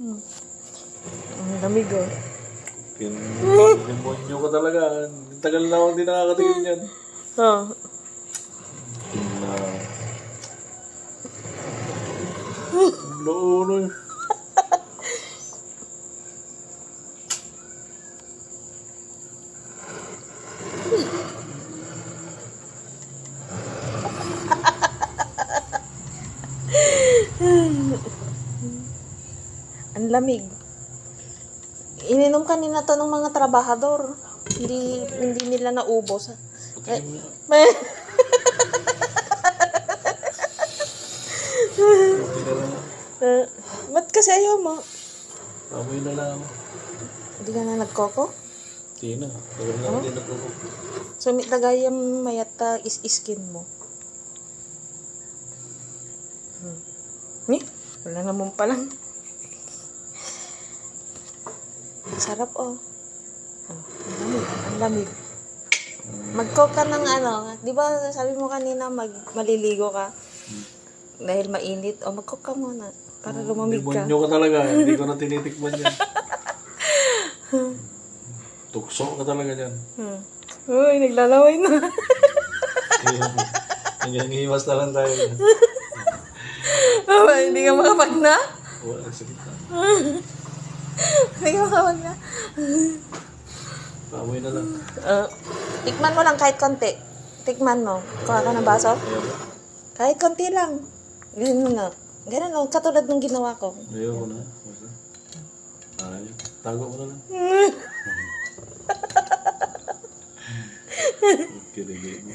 Ang lamig oh. Demonyo ka talaga. Tagal na akong hindi nakakatikim yan. Oh. Loono. Ang lamig. Ininom kanina to ng mga trabahador. Hindi nila naubos. Ba't kasi ayaw mo? Amoy na lang. Hindi ka na nagkoko? Hindi na. Tagal na hindi nagkoko. So, mitagayam mayata is-iskin mo. Wala naman palang. Sarap oh. Ang lamig. Mag-coke ka ng ano. Di ba sabi mo kanina maliligo ka? Dahil mainit. O mag-coke ka muna. Para lumamig ka. Demonyo ka talaga. Hindi ko na tinitikman yan. Tukso ka talaga dyan. Uy, naglalaway na. Nangyayanghiwas na lang tayo. Hindi ka makapag na? Wala, sakit na. Hindi ka makapag na? Pamoy na lang. Tikman mo lang kahit konti. Tikman mo. Kuha ka ng baso? Kahit konti lang. Ganun mo na. Ganun lang. Katulad ng ginawa ko. Ayoko na. Ay, tago mo na lang. Kiligay mo.